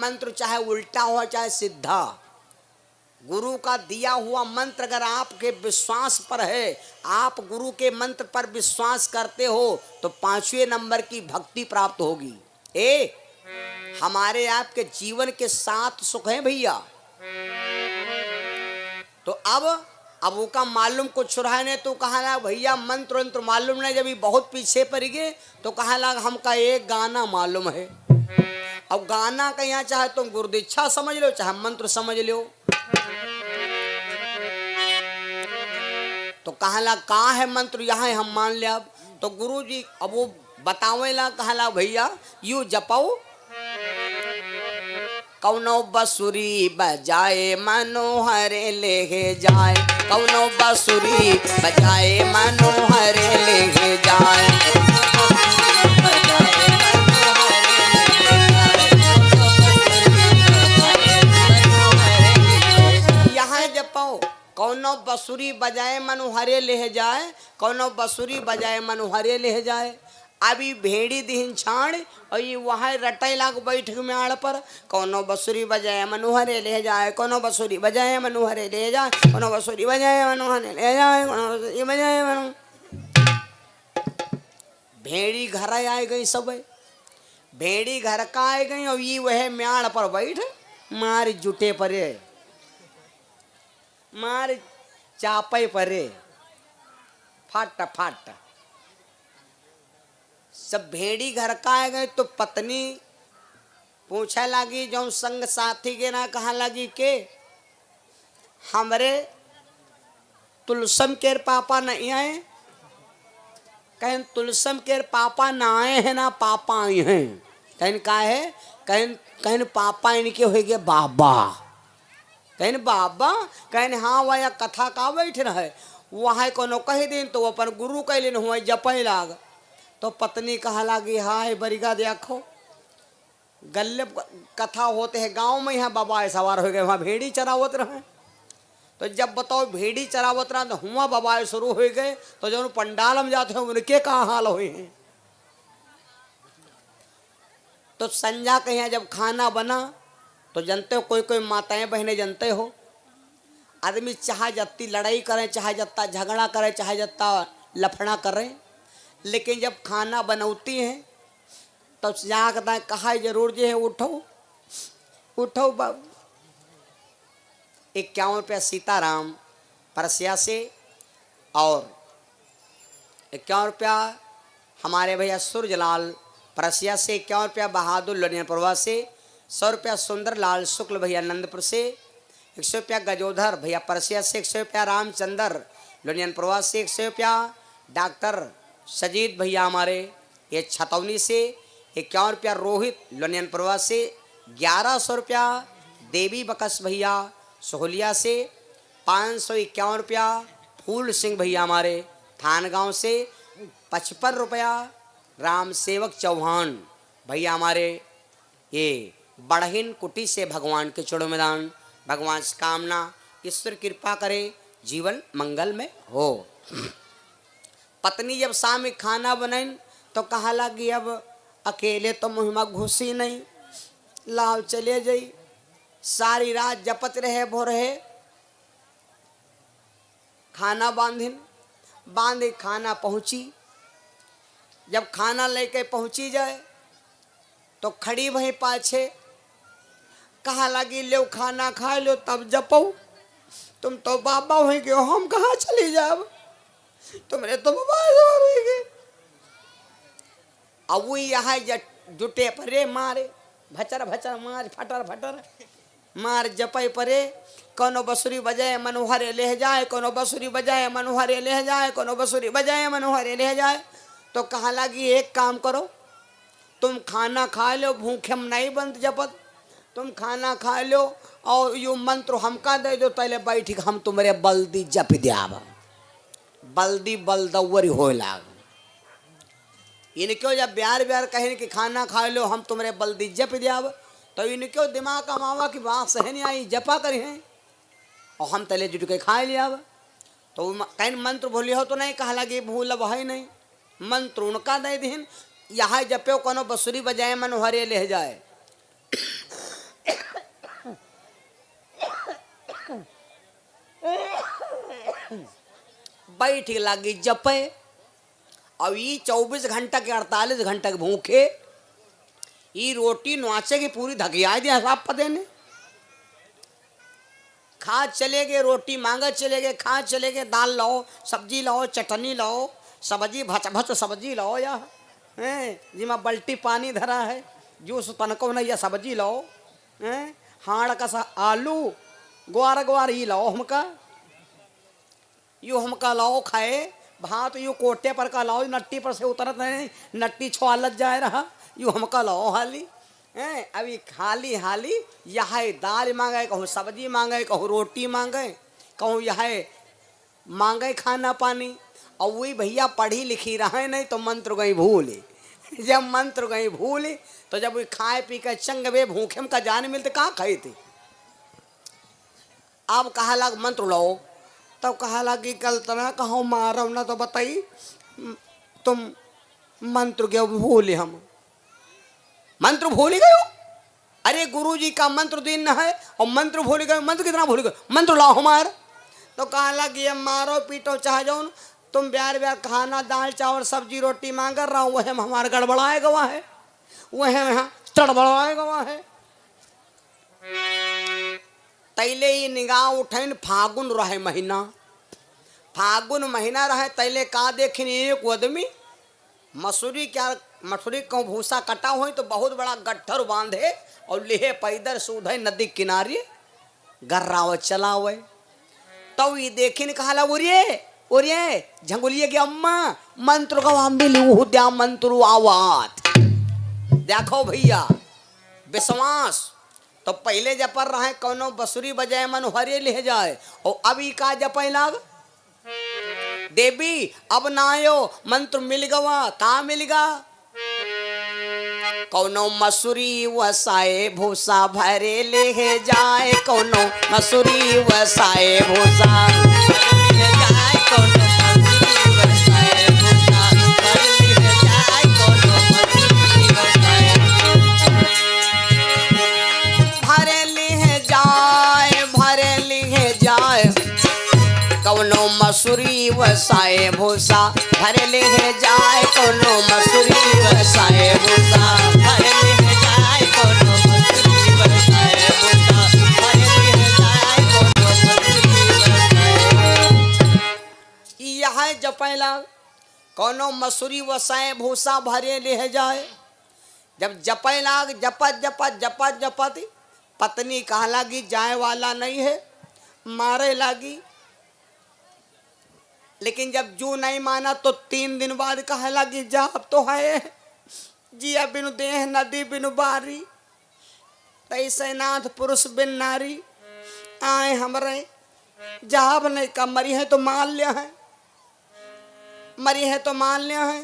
मंत्र चाहे उल्टा हो चाहे सीधा, गुरु का दिया हुआ मंत्र अगर आपके विश्वास पर है, आप गुरु के मंत्र पर विश्वास करते हो तो 5वें नंबर की भक्ति प्राप्त होगी। हमारे आपके जीवन के 7 सुख हैं भैया। तो अब वो का मालूम कुछ रहा नहीं तो कहा लगा भैया मंत्र वंत्र मालूम नहीं, जब ये बहुत पीछे पड़ गए तो कहा लगा हमका एक गाना मालूम है। अब गाना का यहाँ चाहे तुम गुरुदीक्षा समझ लो चाहे मंत्र समझ लो। तो कहा लगा कहाँ है मंत्र, यहाँ है हम मान लिया। अब तो गुरु जी अब वो बतावे ला, कहा लगा भैया यू जपाओ, कौनो बसुरी बजाए मनोहर ले जाए, कौनो बसुरी बजाए मनोहर ले जाए। यहाँ जपाओ कौनो बसुरी बजाए मनोहरे ले जाए, कौनो बसुरी बजाए मनोहरे ले जाए। अभी भेड़ी दिहन छाड़ और ये वहाँ रटाई लाग बैठ में आड़ पर, कौनो बसुरी बजाए मनोहरे ले जाए, कौनो बसुरी बजाए मनोहरे ले जाए, कौनो बसुरी बजाए मनोहरे ले जाए, कौनो बसुरी बजाए मनो। भेड़ी घर आ गई सब, भेड़ी घर का आ गई और ये वह म्याड़ पर बैठ मार जुटे परे, मार चापे परे, फाट फाट। सब भेड़ी घर का आ गए तो पत्नी पूछा लगी जो संग साथी के ना कहा लगी के हमरे तुलसम के पापा नहीं आए, कहीं तुलसम के पापा ना आए हैं ना पापा आए हैं, कहीं का है कहीं कहीं पापा इनके हो गए बाबा, कहीं बाबा कहीं हाँ वह कथा का बैठ रहे वहाँ कोनो कही दिन तो अपन गुरु कैलिन हुआ जपे लाग। तो पत्नी कहा लगी हाय बरिगा देखो गल्ले कथा होते हैं गांव में, यहाँ बाबा सवार हो गए वहाँ भेड़ी चरावत रहे। तो जब बताओ भेड़ी चरावत रहा तो हुआ बाबा शुरू हो गए, तो जो पंडाल में जाते हैं उनके कहाँ हाल हुए हैं। तो संजा के यहाँ जब खाना बना तो जानते हो कोई कोई माताएं बहनें जानते हो आदमी चाहे जत्ती लड़ाई करें चाहे जत्ता झगड़ा करें चाहे जत्ता लफड़ा करें, लेकिन जब खाना बनौती हैं तो जाकर कहा जरूर जो है उठो उठो बाबू। 51 रुपया सीताराम परसिया से और 51 रुपया हमारे भैया सूरजलाल परसिया से, 51 रुपया बहादुर लोनियापुरवा से, 100 रुपया सुंदरलाल शुक्ल भैया आनंदपुर से, 100 रुपया गजोधर भैया परसिया से, 100 रुपया रामचंद्र लोनियापुरवा से, 100 रुपया डॉक्टर सजीद भैया हमारे ये छतौनी से, 51 रुपया रोहित लोनियापुरवा से, 1100 रुपया देवी बकस भैया सोहलिया से, 551 रुपया फूल सिंह भैया हमारे थान गांव से, 55 रुपया राम सेवक चौहान भैया हमारे ये बड़हिन कुटी से भगवान के चरणों में दान। भगवान से कामना ईश्वर कृपा करे जीवन मंगल में हो। पत्नी जब शाम में खाना बनाई तो कहा लगी अब अकेले तो मुहिमा घुसी नहीं, लाओ चले जाई। सारी रात जपत रहे भो रहे, खाना बांधे खाना पहुंची। जब खाना लेके पहुंची जाए तो खड़ी वहीं पाछे कहा लगी लो खाना खा लो तब जपो, तुम तो बाबा हो गए हम कहाँ चली जाओ, तुमने तो मोबाइल। अब वो यहाँ जुटे परे मारे भचर भचर मार फटर फटर मार जपे परे, कोनो बसुरी बजाए मनोहरे ले जाए, कोनो बसुरी बजाए मनोहरे ले जाए, कोनो बसुरी बजाए मनोहरे ले जाए। तो कहा लगी एक काम करो तुम खाना खा लो, भूखे हम नहीं बंद जपत, तुम खाना खा लो और यो मंत्र हमका दे दो, पहले बैठ हम तुम्हारे बल्दी जप दियाब। बल्दी बलदौरी हो लाग इनक्यों जब ब्यार ब्यार कहे कि खाना खा लो हम तुम्हारे बल्दी जप दियाब, तो इनक्यों दिमाग का मावा की बात सह नहीं आई जपा करे हैं और हम तले जुट के खा लिया। तो कहीं मंत्र भूली हो तो नहीं कहा लगी भूल है नहीं, मंत्र उनका दे दिन यहाँ जपे कोनो बसुरी बजाए मनोहरे ले जाए। बैठ लगी जपे। अब ये 24 घंटा के 48 घंटा के भूखे ये रोटी नोचे की पूरी धकिया दिया हिसाब पते ने। खा चले गए, रोटी मांगा चले गए, खा चले गए, दाल लाओ, सब्जी लाओ, चटनी लाओ, सब्जी भच भच सब्जी लाओ या हैं जिमा बल्टी पानी धरा है, जूस तनको नहीं या सब्जी लाओ हैं, हाड़ का सा आलू ग्वार ग्वार ही लाओ हमका, यू हमका लाओ खाए। भात यू कोटे पर का लाओ, नट्टी पर से उतरत नहीं, नट्टी छोलत जाए रहा, यू हमका लाओ हाली हैं। अभी खाली हाली यह दाल मांगे, कहूँ सब्जी मांगे, कहूँ रोटी मांगे, कहूँ यह मांगे खाना पानी। और वही भैया पढ़ी लिखी रहे नहीं तो मंत्र गई भूले। जब मंत्र गई भूले तो जब वो खाए पी कर चंग वे भूखे का जान मिलते कहाँ खाए थे। अब कहा लग मंत्र लो, तब कहा लगी कल तना कहो मारो ना तो बताई तुम मंत्र गए भूले, हम मंत्र भूल गए हो। अरे गुरु जी का मंत्र दिन है और मंत्र भूल गए, मंत्र कितना भूल गए, मंत्र लाओ हमार। तो कहा लगी ये मारो पीटो चाहे जाओ, तुम ब्यार ब्यार खाना दाल चावल सब्जी रोटी मांग कर रहा हूँ, वह हमारा गड़बड़ाए गवा है, वह तड़बड़ाए गवा है। तैले ही निगाह उठन फागुन रहे महीना, फागुन महीना रहे तैले का देखिन एक आदमी मसूरी क्या मसूरी को भूसा कटा हुई तो बहुत बड़ा गट्ठर बांधे और लेहे पैदल सूधे नदी किनारे गर्राव चलावे। तो ये देखिन कहा ओरिए झंगुलिए की अम्मा मंत्र का मिलू द्या मंत्र आवात। देखो भैया विश्वास तो पहले जपर रहे कोनो बसुरी बजाए मन हरे ले जाए, और अभी का जपे लाग देवी अब ना आयो मंत्र मिल गवा, का मिलगा कोनो मसूरी वसाए भूसा भरे ले जाए, कोनो मसूरी वसाए भूसा भरे ले जाए, कोनो मसूरी वसाए भूसा भरे ले जाए, कोनो मसूरी वसाए भरे ले जाए, भरे ले जाए, कोनो मसूरी वसाए भूसा भरे ले जाए, कोनो मसूरी वसाए भूसा भरे ले जाए, कोनो मसूरी वसाए भूसा भरे ले जाए, कोनो मसूरी वसाए। यह जपैला कोनो मसूरी वसाए भूसा भरे ले जाए। जब जपैला जपत जपत जपत जपत पत्नी कहा लगी जाए वाला नहीं है, मारे लगी। लेकिन जब जू नहीं माना तो 3 दिन बाद कहा लगी जा अब तो है जिया बिनु देह नदी बिनु बारी, तैसे नाथ पुरुष बिन नारी, आए हमरे जाब नहीं का मरी है तो मान लिया है, मरी है तो मान लिया है।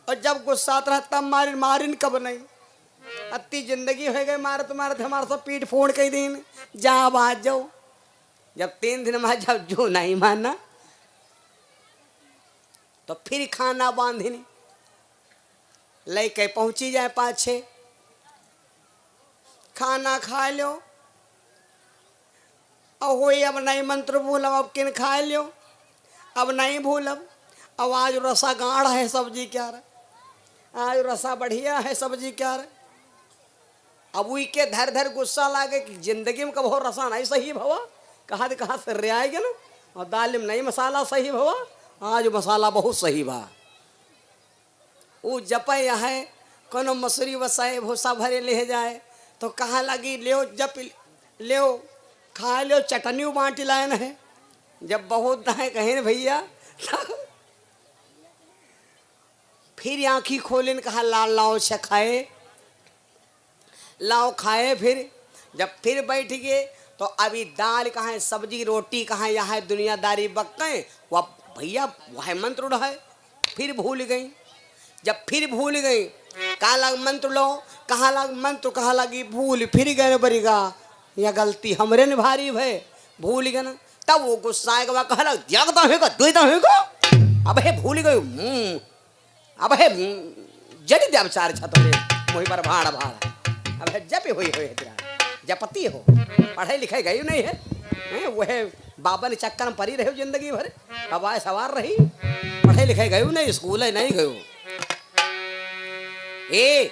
और जब गुस्सा रहा तब मारिन कब नहीं, अति जिंदगी हो गई मारत मारत हमारा सब पीठ फोड़ के दिन जा आ जाओ। जब 3 दिन में जब जो नहीं माना तो फिर खाना बांधिनी लेके पहुंची जाए पाछे, खाना खा लो और वही अब नहीं मंत्र भूलब, अब किन खा लो अब नहीं भूलब। अब आज रसा गाढ़ है सब्जी क्या रहा, आज रसा बढ़िया है सब्जी क्या रहा। अब वही के धर धर गुस्सा लागे कि जिंदगी में कब हो रसा नहीं सही भवा, कहाँ से रे आएगा ना, और दाल में नहीं मसाला सही भवा, आज मसाला बहुत सही बा। वो जपे है कोनो मसूरी वसाए भूसा भरे ले जाए, तो कहा लगी ले जप ले खा लो चटनी बांट लायन है। जब बहुत है कहे भैया फिर आँखी खोलिन कहा लाल लाओ से खाए, लाओ खाए। फिर जब फिर बैठ गए तो अभी दाल कहाँ है, सब्जी रोटी कहाँ, यहाँ दुनियादारी बक्के वह भैया वह मंत्र उड़ा है। फिर भूल गई, जब फिर भूल गई कहा लग मंत्र लो, कहा लग मंत्र कहा लगी भूल फिर गए बरिगा, यह गलती हमरे ने भारी भय भूल गए ना। तब वो गुस्सा आएगा कहा लग जागता होगा दुईता होगा, अब है भूल गई अब है जड़ी देव चार छत मोही पर भाड़ भाड़ अब है जप हुई हो जपती हो, पढ़ाई लिखाई गई नहीं है। वह बाबा ने चक्कर में परी रहे जिंदगी भर, हवाए सवार रही, पढ़े लिखे गयो नहीं, स्कूल है नहीं गयो। ए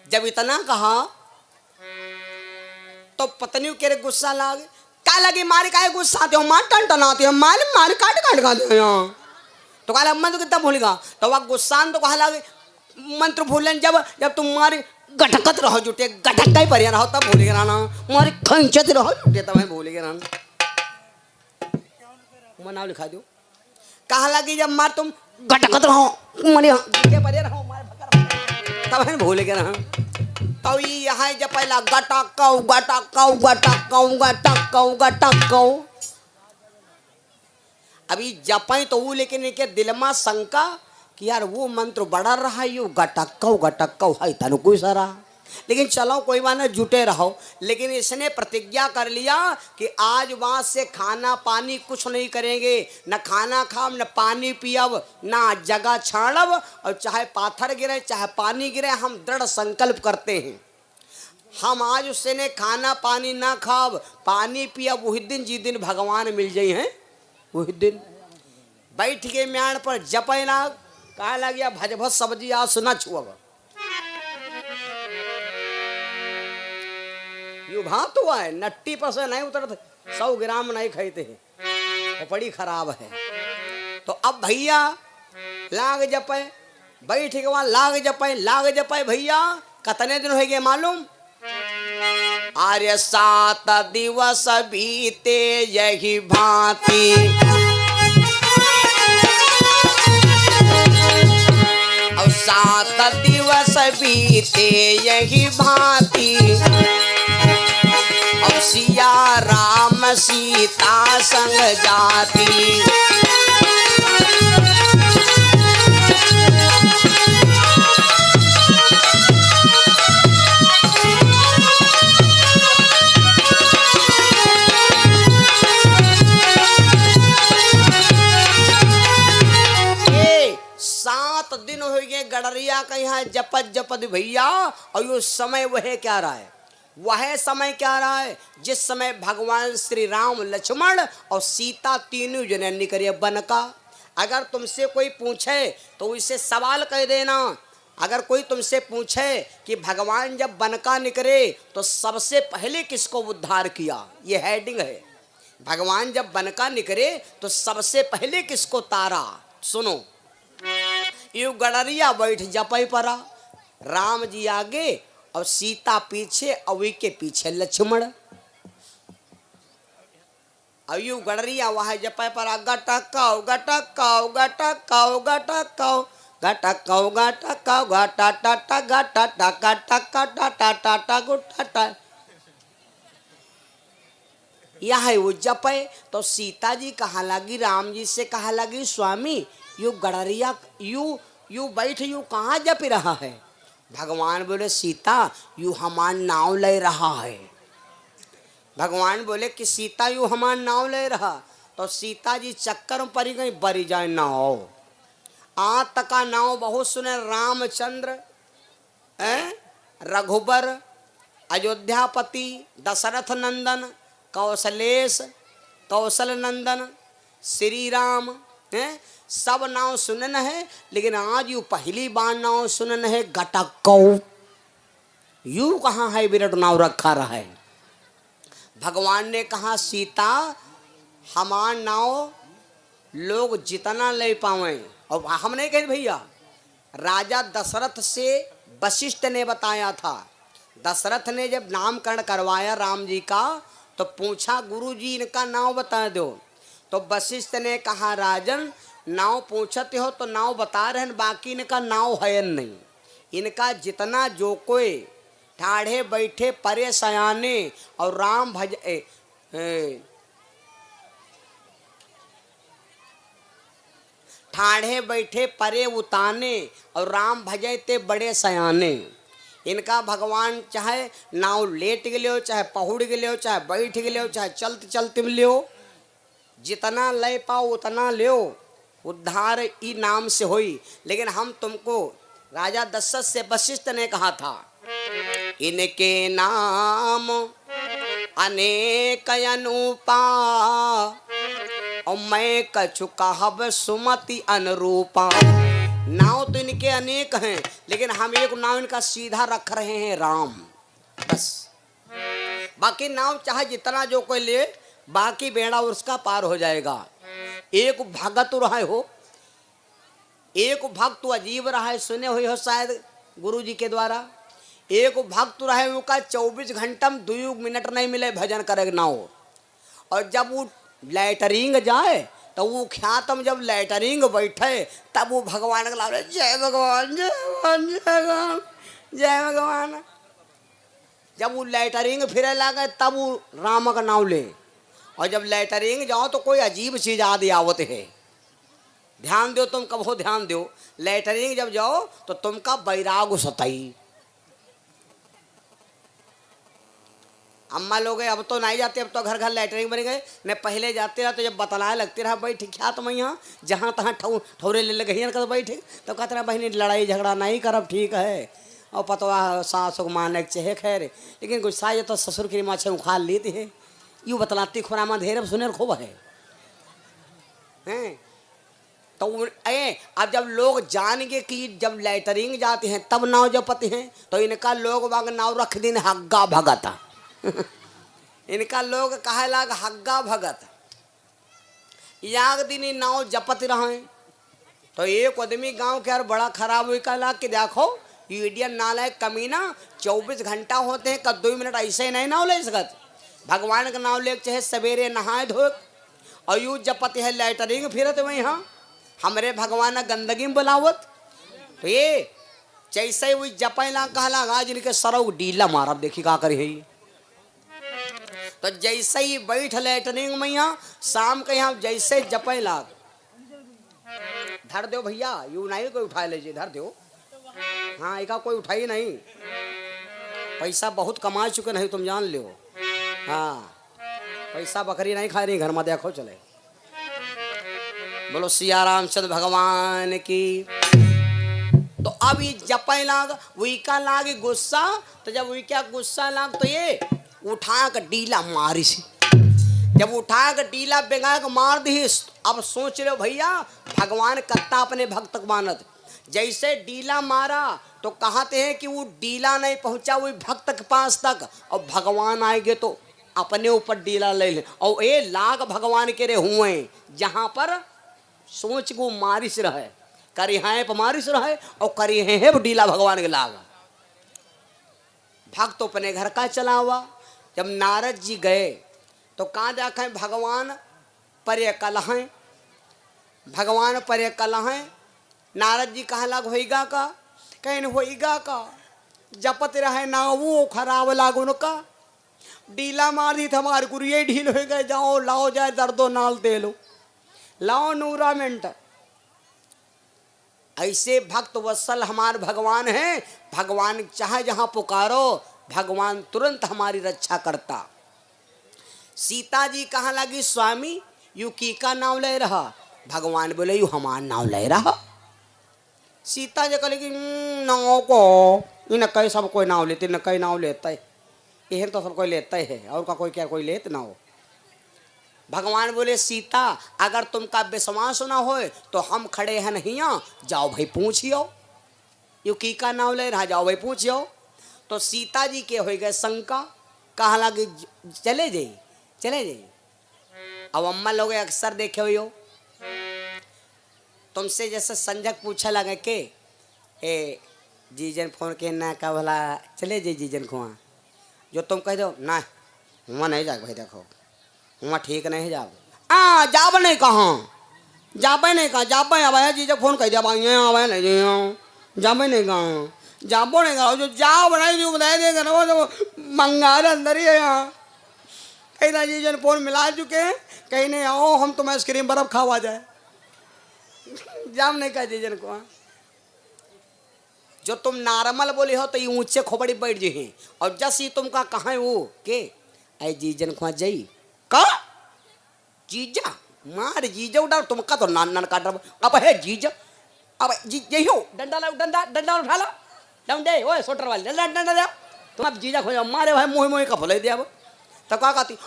जब इतना कहा तो पत्नी के गुस्सा लाग का लगी, मारे का गुस्सा आते हो, मार टन टनाते हो, मार मार काट काट खाते हो। तो कहा मन तो कितना भूलेगा, तो वह गुस्सा तो कहा लगे मंत्र भूलन, जब जब तुम मारे गटकत रहो जुटे, गटक का ही परिया रहो तब भूल गया ना, मारे खंचत रहो जुटे तब भूल गया ना। नाम लिखा दो, कहा लगी जब मार तुम गटकत रहो मारे परिया रहो तब भूल गया ना। तो यहाँ जब पहला गटकाऊ गटकाऊ गटकाऊ गटकाऊ गटकाऊ, अभी जपाई तो वो लेकिन इनके दिल में शंका कि यार वो मंत्र बढ़ा रहा है, यू गटकाऊ है तनु कोई सारा, लेकिन चलो कोई बात नहीं जुटे रहो। लेकिन इसने प्रतिज्ञा कर लिया कि आज वहां से खाना पानी कुछ नहीं करेंगे, न खाना खाओ न पानी पियब ना जगह छाड़ब, और चाहे पाथर गिरे चाहे पानी गिरे, हम दृढ़ संकल्प करते हैं हम आज उससे ने खाना पानी ना खाब पानी पियब, वही दिन जी दिन भगवान मिल जाई हैं, वही दिन बैठ के म्याण पर जपे लाग, कहा लगिया भजभत सब्जी आज सुना छुअब, यू भात हुआ है, नट्टी पर से नहीं उतरते, 100 ग्राम नहीं खाते हैं, वो बड़ी खराब है। तो अब भैया लाग जपे, बैठ के वहां लाग जपे भैया, कितने दिन हो गए मालूम, आर्य 7 दिवस बीते यही भांति, और 7 दिवस बीते यही भांति, अब सिया राम सीता संग जाती, दिन हो गए गडरिया का यहाँ जपत भैया, और यो समय वह क्या रहा है, वह समय क्या रहा है जिस समय भगवान श्री राम लक्ष्मण और सीता तीनों जने निकले वन का। अगर तुमसे कोई पूछे तो इसे सवाल कह देना, अगर कोई तुमसे पूछे कि भगवान जब वन का निकले तो सबसे पहले किसको उद्धार किया, ये हेडिंग है, भगवान जब वन का निकले तो सबसे पहले किसको तारा। सुनो, यू गडरिया बैठ जपई परा, राम जी आगे और सीता पीछे, अवी के पीछे लक्ष्मण, अयू गडरिया वहां जपई परा, गटकाऊ गटकाऊ गटकाऊ गटकाऊ गटकाऊ गटकाऊ गटा टाटा गटा टाका टाका टाटा टाटा गुटा, यह वो जपे तो सीता जी कहा लगी, राम जी से कहा लगी, स्वामी यू गडरिया यू बैठ यू कहाँ जप रहा है। भगवान बोले, सीता यू हमार नाव ले रहा है। भगवान बोले कि सीता यू हमार नाव ले रहा, तो सीता जी चक्कर में पड़ी गई, बरी जाए नाव, आज तक का नाव बहुत सुने, रामचंद्र रघुबर अयोध्यापति दशरथ नंदन कौशलेश कौशल नंदन श्री राम सब नाव सुनन है, लेकिन आज यू पहली बार नाव सुनन है गटकाऊ, यू कहाँ है विराट नाव रखा रहा है। भगवान ने कहा, सीता हमार नाव लोग जितना ले पावे, और हम नहीं कहे भैया, राजा दशरथ से वशिष्ठ ने बताया था, दशरथ ने जब नामकरण करवाया राम जी का तो पूछा, गुरुजी इनका नाव बता दो, तो वशिष्ठ ने कहा, राजन नाव पूछते हो तो नाव बता रहे हैं, बाकी इनका नाव है नहीं, इनका जितना जो कोई ठाढ़े बैठे परे सयाने और राम भज ठाढ़े बैठे परे उताने और राम भजते बड़े सयाने, इनका भगवान चाहे नाव लेट गए हो, चाहे पहुड़ गए हो, चाहे बैठ गए हो, चाहे चलते चलते ले हो, जितना ले पाओ उतना ले, उद्धार ई नाम से होई। लेकिन हम तुमको, राजा दशरथ से वशिष्ठ ने कहा था, इनके नाम अनेक अनूपा और मैं कछु कहब सुमति अनुरूपा। नाव तो इनके अनेक हैं, लेकिन हम एक नाव इनका सीधा रख रहे हैं, राम। बस बाकी नाव चाहे जितना जो कोई ले, बाकी बेड़ा उसका पार हो जाएगा। एक भगत रहा हो, एक भक्त अजीब रहा है, सुने हुए हो शायद गुरु जी के द्वारा। एक भक्त रहे उनका 24 घंटा में 2 मिनट नहीं मिले भजन करे ना हो। और जब वो लैटरिंग जाए तो वो ख्यातम जब लैटरिंग बैठे तब वो भगवान का लाभ, जय भगवान जय भगवान जय भगवान जय भगवान। जब वो लैटरिंग फिरे लगे तब वो राम का नाम ले। और जब लैटरिंग जाओ तो कोई अजीब चीज याद आवत है। ध्यान दो, तुम कब हो ध्यान दो। लैटरिंग जब जाओ तो तुमका बैराग सताई। अम्मा लोग अब तो नहीं जाते, अब तो घर घर लैटरिंग बन गए। मैं पहले जाते रहा तो जब बतलाए लगते रहा, भाई ठीक क्या तुम यहाँ जहाँ तहाँ ठौरे ले लगे कर भाई ठीक, तो कहते रहा बहनी लड़ाई झगड़ा नहीं करब, ठीक है। और पतवा सास को मारने के चहे खैर, लेकिन गुस्सा ये तो ससुर की माछे उखाड़ लेती है। यूँ बतलाती खुरामा धेर सुने खूब है हैं। तो अब जब लोग जान गए कि जब लैटरिंग जाते हैं तब नाव जपते हैं, तो इनका लोग बाग नाव रख दिन हग्गा भगता। इनका लोग कहे लाग हग्गा भगत। याग दिन नाव जपत रहे तो एक आदमी गांव के यार बड़ा खराब हुई कहला कि देखो ये इंडियन नालायक कमीना 24 घंटा होते हैं, कद 2 मिनट ऐसे ही नहीं नाव ले सकत। भगवान का नाम ले चाहे सवेरे नहाए धो और यू जपत है लैटरिंग फिरत वही। हाँ हमरे भगवान गंदगी में बुलावत। तो ये जैसे वही जपैला कहला आज इनके सरव डीला मारब, देखी का करे है। तो जैसे ही बैठ लैटरिंग में यहाँ शाम के यहाँ जैसे जपे लाग धर दो भैया, यू नहीं कोई उठा लीजिए, धर दो। हाँ एक कोई उठाई नहीं, पैसा बहुत कमा चुके नहीं तुम जान लो। हाँ पैसा बकरी नहीं खा रही घर में, देखो चले। बोलो सिया रामचंद्र भगवान की। तो अब ये जपे लाग वही का लागे गुस्सा। तो जब वही क्या गुस्सा लाग तो ये उठा कर डीला मारी सी। जब उठा कर डीला बेगा के मार दी। अब सोच लो भैया भगवान कत्ता अपने भक्त मानत। जैसे डीला मारा तो कहते हैं कि वो डीला नहीं पहुंचा वही भक्त के पास तक, और भगवान आएंगे तो अपने ऊपर डीला ले ले। और ये लाग भगवान के रे हुए जहां पर सोच को मारिश रहे, करी है पर मारिश रहे और करी है डीला भगवान के लाग। भक्त अपने घर का चला हुआ। जब नारद जी गए तो कहाँ देखा भगवान पर्य कल हैं, भगवान पर्य कल हैं। नारद जी कहा लग होइगा का, कहीं होइगा का, जपत रहे ना वो खराब लागो उनका। डीला मार दी हमारे गुरिये ढील हो गए, जाओ लाओ जाए दर्दो नाल दे लो, लाओ नूरा मिनट। ऐसे भक्त वत्सल हमारे भगवान हैं। भगवान चाहे जहां पुकारो भगवान तुरंत हमारी रक्षा करता। सीता जी कहाँ लगी स्वामी यू की का नाम ले रहा, भगवान बोले यू हमार नाम ले रहा। सीता जी कहले कि नाव को इन कई सब कोई नाव लेते, न कई नाव लेता है, यह तो सब कोई लेता है, और का कोई क्या कोई लेते ना हो। भगवान बोले सीता अगर तुमका विश्वास ना हो तो हम खड़े हैं नहीं, जाओ भाई पूछियो यू की का नाम ले रहा, जाओ भाई पूछियो। तो सीता जी के हो गए शंका, कहा लगे चले जाइए चले जाइए। अब अम्मा लोग अक्सर देखे हुए हो, तुमसे जैसे संजक पूछा लगे के ए जीजन फोन के ना का भला चले जाइए जीजन को, जो तुम कह दो ना वहाँ नहीं जाओ भाई, देखो वहाँ ठीक नहीं जाओ। जाब नहीं कहाँ, जाबे नहीं कहाँ, जाबे आवा जीजा फोन कह दिया आवा नहीं जाबे नहीं कहाँ, जाबो नहीं कहा, जो जाओ बनाई जो बताए देगा ना वो तो मंगार अंदर ही है। यहाँ कहीं ना जीजन फोन मिला चुके हैं, कहीं नहीं आओ हम तुम्हें आइसक्रीम बर्फ खावा जाए, जाम नहीं कहा जीजन को। जो तुम नार्मल बोले हो तो ये ऊंचे खोपड़ी बैठ जी, और जस ही तुम का कहा है वो के आई जीजन को जाई का जीजा मार जीजा उड़ा तुमका तो नान नान का डर। अब है जीजा अब जी यही हो डंडा ला, डंडा डंडा उठा ला डंडे ओए सोटर वाले डंडा डंडा दे तुम अब जीजा खोज मारे भाई मोह मोह का भले दिया तो क्या कहती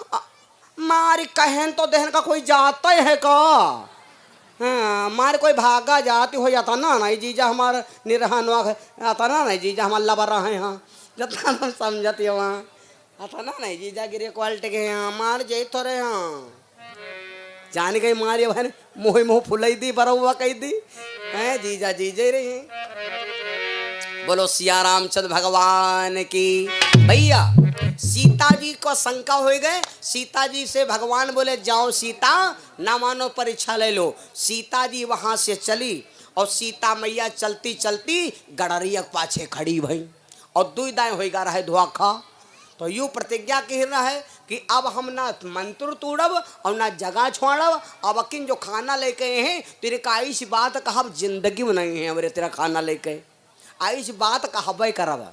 मारी कहन तो दहन का कोई जाता है का हाँ मारे कोई भागा जाती हो जाता ना नहीं जीजा हमारा निरहनवा आता ना नहीं जीजा हमारा लबर रहा है हाँ जितना हम समझती हो वहाँ आता ना नहीं जीजा गिरे क्वालिटी के यहाँ मार जाए तो रहे हाँ जान गई मारी भाई मोह मोह फुलाई दी बरा हुआ कही दी है जीजा जीजे रही हैं। बोलो सिया रामचंद्र भगवान की। भैया सीता जी को शंका हो गए, सीता जी से भगवान बोले जाओ सीता ना मानो परीक्षा ले लो। सीता जी वहां से चली और सीता मैया चलती चलती गडरिया पाछे खड़ी भई और दुई दाएं हो गा रहे धोखा। तो यूँ प्रतिज्ञा कहना है कि अब हम ना मंत्र तोड़ब और ना जगह छोड़ब। अब अकिन जो खाना लेके हैं तेरे का ऐसी बात कहब जिंदगी में नहीं है हमरे तेरा खाना लेके ऐसी बात कहबे करब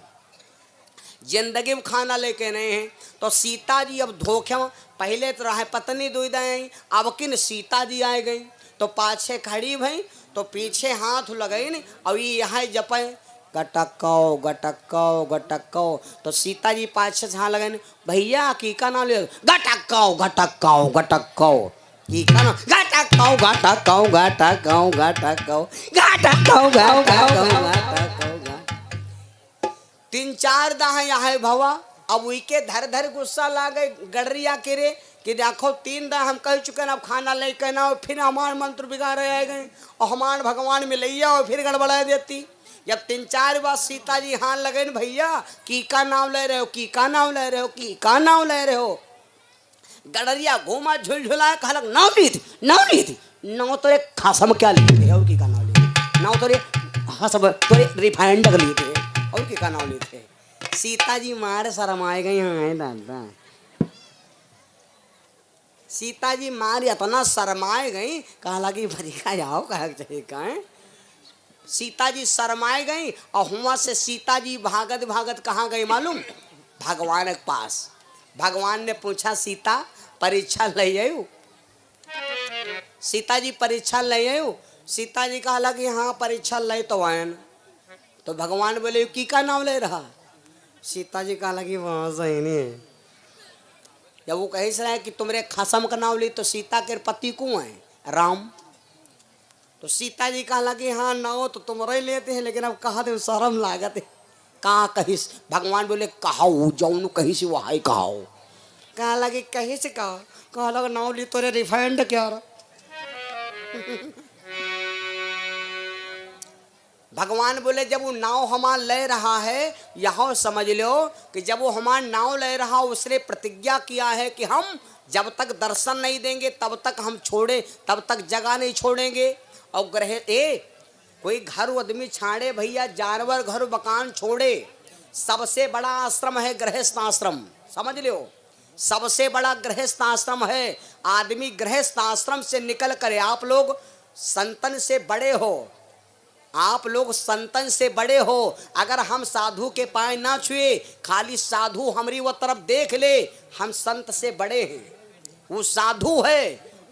जिंदगी में खाना लेके नहीं है। तो सीता जी अब धोखे पहले तो रहे पत्नी दुई दाई अब किन सीता जी आ गई तो पाछे खड़ी भई तो पीछे हाथ लगाई नहीं और ये यहाँ जपे गटको गटको गटको। तो सीता जी पाछे से हाँ लगाई भैया की का नाम ले गटको गटको गटको की का नाम गटको गटको गटको गटको गटको गटको गटको। तीन चार दाह यहाँ भवा अब उनके धर धर गुस्सा ला गए गडरिया के रे कि देखो तीन दाह हम कह चुके हैं अब खाना लेके ना फिर हमारे मंत्र बिगाड़ रहे गए और हमारे भगवान में लिया और फिर गड़बड़ा देती। जब तीन चार बार सीता जी हाथ लगे न भैया की का नाम ले रहे हो की का नाम ले रहे हो की का नाम ले रहे हो। गडरिया घूमा झुलझुलाया कहलक नाव ली थी नाव तो एक खासम क्या ली थे और की का नाम ली नाव तो हसब तो रिफाइंड ली थे और की का नाम ली थे। सीता जी मारे शरमाए गई हाँ दादा सीता जी मारी इतना शरमाए गई कहा लगी भरिका जाओ कहा चाहिए कहें। सीता जी शरमाए गई और हुआ से सीता जी भागत भागत कहाँ गई मालूम भगवान के पास। भगवान ने पूछा सीता परीक्षा ले आयु सीता जी परीक्षा ले आयु। सीता जी कहा लगी हाँ परीक्षा ले तो आयन। तो भगवान बोले की का नाम ले रहा। सीता जी कहा लगी वहाँ सही नहीं है। जब वो कहे रहा है कि तुमरे खसम का नाम ली तो सीता के पति कौन है राम। तो सीता जी कहा लगी हाँ नाव तो तुम रह लेते हैं लेकिन अब कहा थे शर्म लागत है कहाँ कहीं। भगवान बोले कहा जाऊन कहीं से वहाँ कहा कहा लगे कहीं से कहा लगा नाव ली तो रिफाइंड क्या रहा। भगवान बोले जब वो नाव हमार ले रहा है यहाँ समझ लो कि जब वो हमार नाव ले रहा उसने प्रतिज्ञा किया है कि हम जब तक दर्शन नहीं देंगे तब तक हम छोड़े तब तक जगह नहीं छोड़ेंगे। और ग्रह कोई घर आदमी छाड़े भैया जानवर घर मकान छोड़े सबसे बड़ा आश्रम है गृहस्थ आश्रम समझ लो सबसे बड़ा गृहस्थ आश्रम है। आदमी गृहस्थ आश्रम से निकल कर आप लोग संतन से बड़े हो आप लोग संतन से बड़े हो। अगर हम साधु के पाए ना छुए खाली साधु हमारी वो तरफ देख ले हम संत से बड़े हैं वो साधु है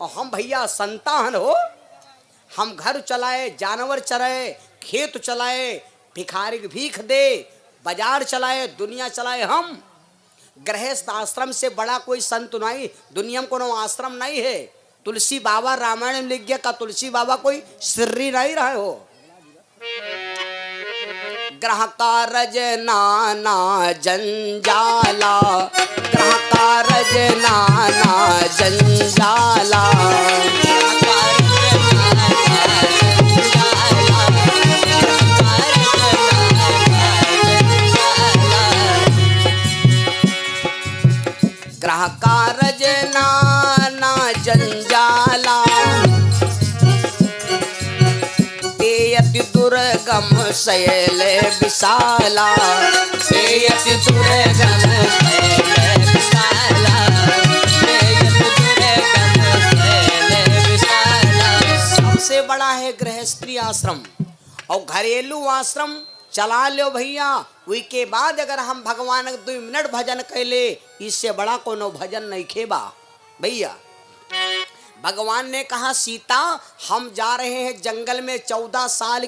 और हम भैया संतान हो। हम घर चलाए जानवर चलाए खेत चलाए भिखारी भीख दे बाजार चलाए दुनिया चलाए हम। गृहस्थ आश्रम से बड़ा कोई संत नहीं दुनिया में कोनो आश्रम नहीं है। तुलसी बाबा रामायण में लिख गया का तुलसी बाबा कोई श्री नहीं रहे हो। ग्रह कारज नाना जंजाला ग्रह कारज नाना जंजाला ग्रह कारज नाना जंजाला तेयति दुर्गम शैल विशाला तेयति दुर्गम शैल विशाला सबसे बड़ा है गृहस्थी आश्रम और घरेलू आश्रम चला लो भैया। उसके बाद अगर हम भगवान 2 मिनट भजन कैले इससे बड़ा कोनो भजन नहीं खेबा भैया। भगवान ने कहा सीता हम जा रहे हैं जंगल में 14 साल